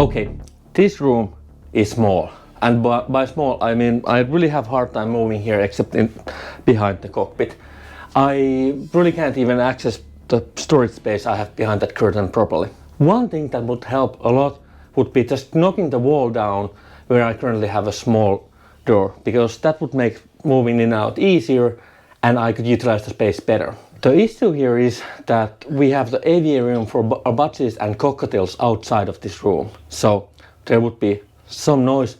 Okay, this room is small. And by small, I mean I really have hard time moving here except behind the cockpit. I really can't even access the storage space I have behind that curtain properly. One thing that would help a lot would be just knocking the wall down where I currently have a small door, because that would make moving in and out easier and I could utilize the space better. The issue here is that we have the aviarium for budgies and cockatiels outside of this room, so there would be some noise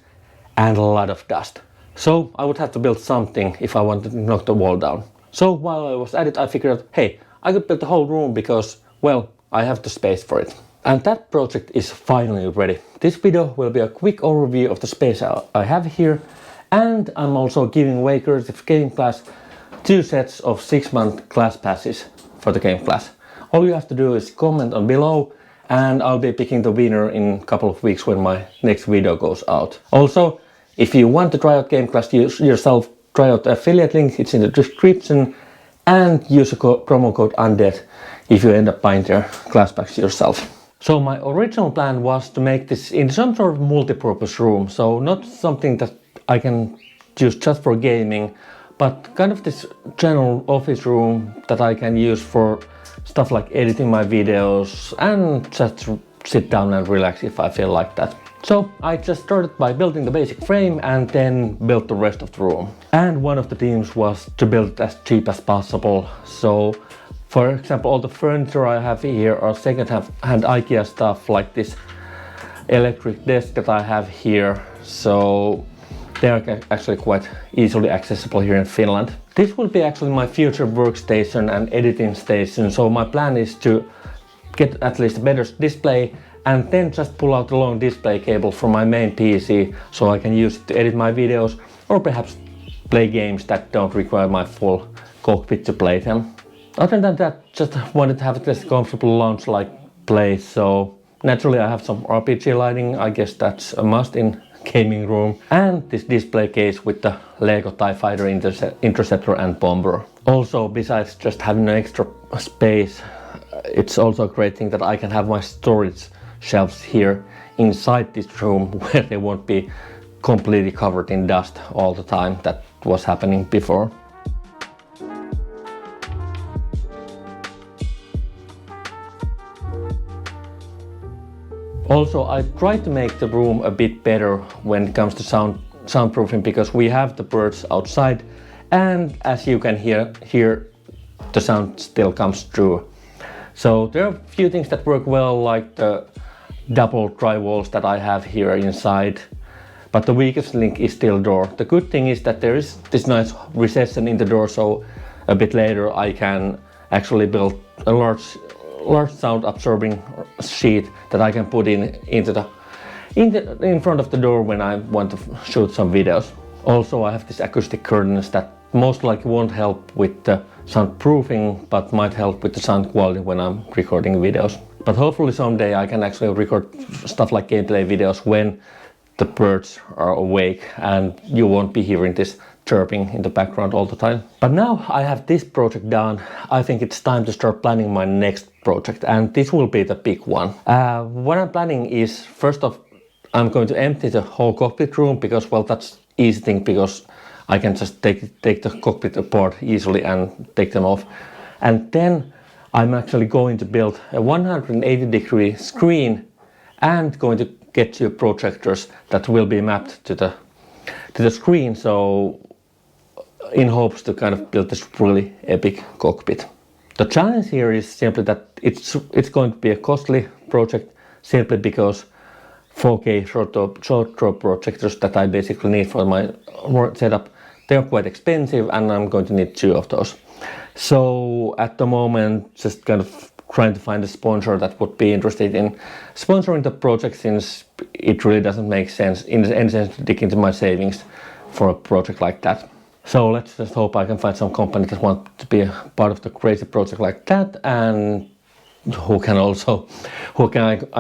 and a lot of dust. So I would have to build something if I wanted to knock the wall down. So while I was at it, I figured out, hey, I could build the whole room because, well, I have the space for it. And that project is finally ready. This video will be a quick overview of the space I have here, and I'm also giving away courtesy of Game Class 2 sets of 6-month class passes for the Game Class. All you have to do is comment on below, and I'll be picking the winner in a couple of weeks when my next video goes out. Also, if you want to try out Game Class yourself, try out the affiliate link, it's in the description, and use a promo code UNDEAD if you end up buying their class packs yourself. So my original plan was to make this in some sort of multi-purpose room, so not something that I can use just for gaming, but kind of this general office room that I can use for stuff like editing my videos and just sit down and relax if I feel like that. So I just started by building the basic frame and then built the rest of the room. And one of the themes was to build it as cheap as possible. So for example, all the furniture I have here are second-hand IKEA stuff, like this electric desk that I have here. So they are actually quite easily accessible here in Finland. This will be actually my future workstation and editing station, so my plan is to get at least a better display and then just pull out the long display cable from my main PC so I can use it to edit my videos or perhaps play games that don't require my full cockpit to play them. Other than that, just wanted to have this comfortable lounge-like place, so naturally I have some RPG lighting, I guess that's a must in gaming room, and this display case with the Lego TIE Fighter Interceptor and Bomber. Also, besides just having an extra space, it's also a great thing that I can have my storage shelves here inside this room where they won't be completely covered in dust all the time. That was happening before. Also, I tried to make the room a bit better when it comes to soundproofing, because we have the birds outside, and as you can hear the sound still comes through. So there are a few things that work well, like the double dry walls that I have here inside, but the weakest link is still door. The good thing is that there is this nice recession in the door, so a bit later I can actually build a large sound absorbing sheet that I can put in front of the door when I want to shoot some videos. Also, I have these acoustic curtains that most likely won't help with the soundproofing, but might help with the sound quality when I'm recording videos. But hopefully someday I can actually record stuff like gameplay videos when the birds are awake and you won't be hearing this chirping in the background all the time. But now I have this project done, I think it's time to start planning my next project, and this will be the big one. What I'm planning is, first off, I'm going to empty the whole cockpit room, because, well, that's easy thing, because I can just take the cockpit apart easily and take them off. And then I'm actually going to build a 180-degree screen and going to get 2 projectors that will be mapped to the screen, so in hopes to kind of build this really epic cockpit. The challenge here is simply that it's going to be a costly project, simply because 4K short draw projectors that I basically need for my setup, they're quite expensive, and I'm going to need 2 of those. So at the moment, just kind of trying to find a sponsor that would be interested in sponsoring the project, since it really doesn't make sense in any sense to dig into my savings for a project like that. So let's just hope I can find some company that wants to be a part of the crazy project like that, and I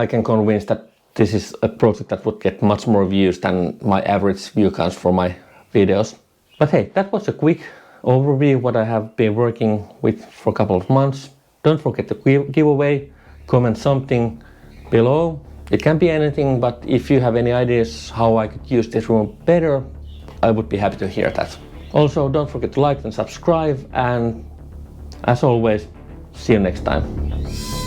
can convince that this is a project that would get much more views than my average view counts for my videos. But hey, that was a quick overview what I have been working with for a couple of months. Don't forget the giveaway, comment something below It can be anything, but if you have any ideas how I could use this room better, I would be happy to hear that. Also, don't forget to like and subscribe, and as always, see you next time.